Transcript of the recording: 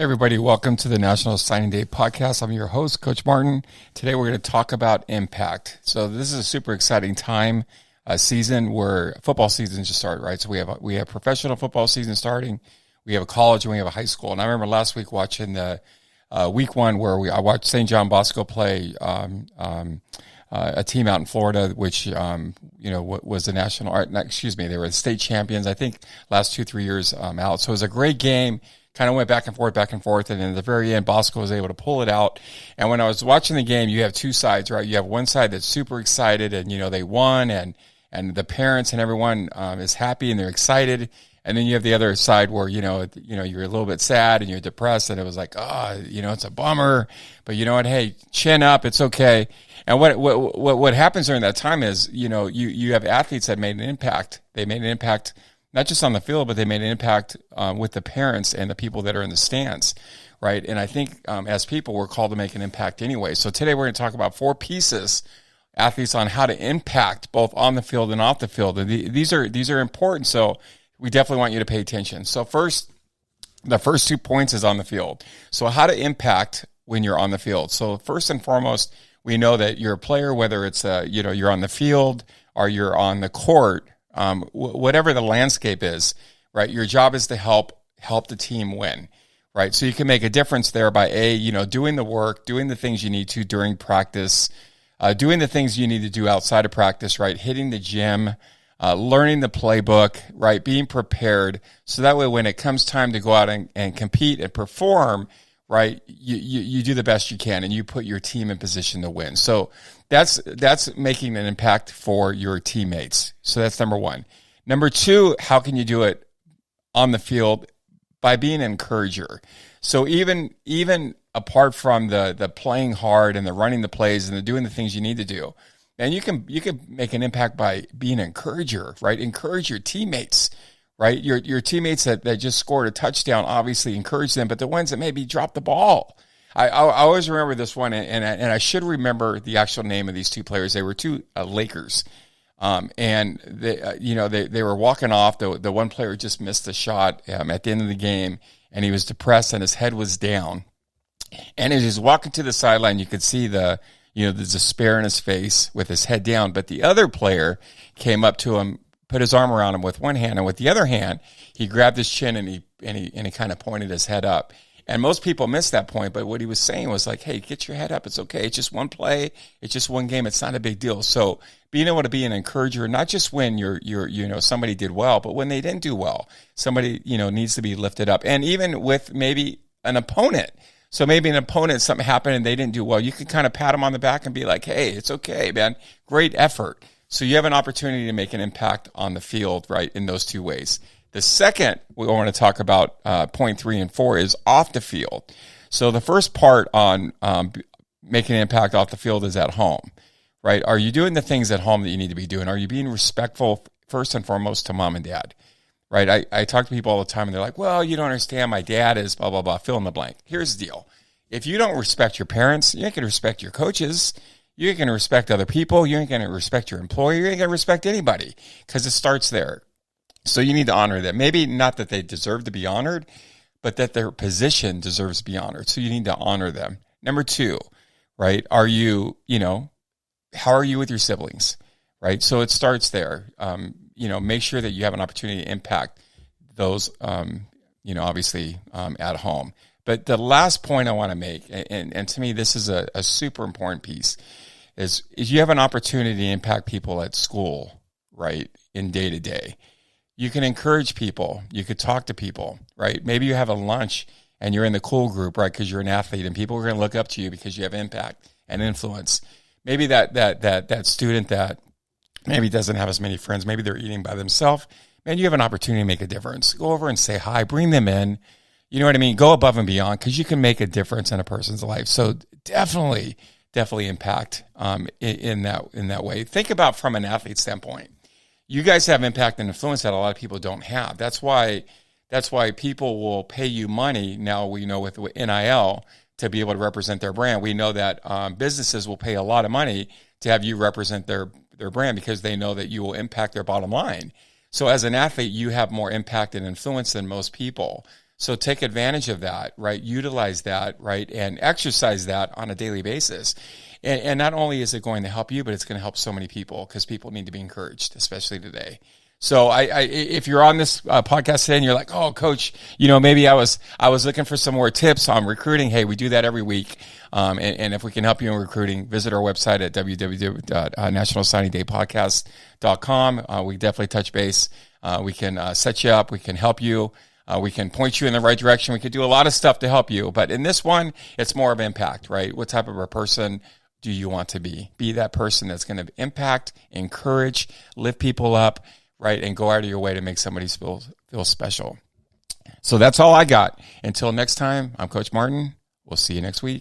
Hey everybody, welcome to the National Signing Day podcast. I'm your host, Coach Martin. Today we're going to talk about impact. So this is a super exciting time, season where football season just started, right? So we have professional football season starting. We have a college and we have a high school. And I remember last week watching the week one where I watched St. John Bosco play a team out in Florida, which was the they were the state champions. I think last 2-3 years out. So it was a great game. Kind of went back and forth, and then at the very end, Bosco was able to pull it out. And when I was watching the game, you have two sides, right? You have one side that's super excited, and they won, and the parents and everyone is happy and they're excited. And then you have the other side where you're a little bit sad and you're depressed, and it was like, it's a bummer, but you know what? Hey, chin up, it's okay. And what happens during that time is you have athletes that made an impact. They made an impact. Not just on the field, but they made an impact with the parents and the people that are in the stands, right? And I think as people, we're called to make an impact anyway. So today we're going to talk about 4 pieces, athletes, on how to impact both on the field and off the field. And these are important, so we definitely want you to pay attention. So the first 2 points is on the field. So how to impact when you're on the field. So first and foremost, we know that you're a player, whether it's you're on the field or you're on the court. Whatever the landscape is, right? Your job is to help the team win, right? So you can make a difference there by doing the work, doing the things you need to during practice, doing the things you need to do outside of practice, right? Hitting the gym, learning the playbook, right? Being prepared. So that way, when it comes time to go out and compete and perform, right? You do the best you can and you put your team in position to win. So that's making an impact for your teammates. So that's number 1. Number 2, how can you do it on the field? By being an encourager. So even apart from the playing hard and the running the plays and the doing the things you need to do, and you can make an impact by being an encourager, right? Encourage your teammates, right? Your teammates that just scored a touchdown, obviously encourage them, but the ones that maybe dropped the ball, I always remember this one, and I should remember the actual name of these 2 players. They were 2 Lakers, and they were walking off. The one player just missed the shot at the end of the game, and he was depressed, and his head was down. And as he was walking to the sideline, you could see the despair in his face with his head down. But the other player came up to him, put his arm around him with one hand, and with the other hand, he grabbed his chin and he kind of pointed his head up. And most people miss that point, but what he was saying was like, hey, get your head up. It's okay. It's just one play. It's just one game. It's not a big deal. So being able to be an encourager, not just when somebody did well, but when they didn't do well, somebody, needs to be lifted up. And even with maybe an opponent. So maybe an opponent, something happened and they didn't do well. You can kind of pat them on the back and be like, hey, it's okay, man. Great effort. So you have an opportunity to make an impact on the field, right, in those 2 ways. The second we want to talk about, point 3 and 4, is off the field. So the first part on making an impact off the field is at home, right? Are you doing the things at home that you need to be doing? Are you being respectful, first and foremost, to mom and dad, right? I talk to people all the time, and they're like, well, you don't understand. My dad is blah, blah, blah, fill in the blank. Here's the deal. If you don't respect your parents, you ain't going to respect your coaches. You ain't going to respect other people. You ain't going to respect your employer. You ain't going to respect anybody, because it starts there. So you need to honor them. Maybe not that they deserve to be honored, but that their position deserves to be honored. So you need to honor them. Number 2, right? Are you, how are you with your siblings, right? So it starts there. Make sure that you have an opportunity to impact those, obviously at home. But the last point I want to make, and to me, this is a super important piece, is you have an opportunity to impact people at school, right, in day to day. You can encourage people. You could talk to people, right? Maybe you have a lunch and you're in the cool group, right, because you're an athlete, and people are going to look up to you because you have impact and influence. Maybe that student that maybe doesn't have as many friends, maybe they're eating by themselves, man, you have an opportunity to make a difference. Go over and say hi, bring them in. You know what I mean? Go above and beyond, because you can make a difference in a person's life. So definitely impact in that way. Think about from an athlete standpoint. You guys have impact and influence that a lot of people don't have. That's why people will pay you money. Now we know with NIL to be able to represent their brand. We know that businesses will pay a lot of money to have you represent their brand, because they know that you will impact their bottom line. So as an athlete, you have more impact and influence than most people. So take advantage of that, right? Utilize that, right? And exercise that on a daily basis. And not only is it going to help you, but it's going to help so many people, because people need to be encouraged, especially today. So if you're on this podcast today and you're like, oh, coach, maybe I was looking for some more tips on recruiting. Hey, we do that every week. And if we can help you in recruiting, visit our website at www.nationalsigningdaypodcast.com. We definitely touch base. We can set you up. We can help you. We can point you in the right direction. We could do a lot of stuff to help you. But in this one, it's more of impact, right? What type of a person do you want to be? Be that person that's going to impact, encourage, lift people up, right? And go out of your way to make somebody feel special. So that's all I got. Until next time, I'm Coach Martin. We'll see you next week.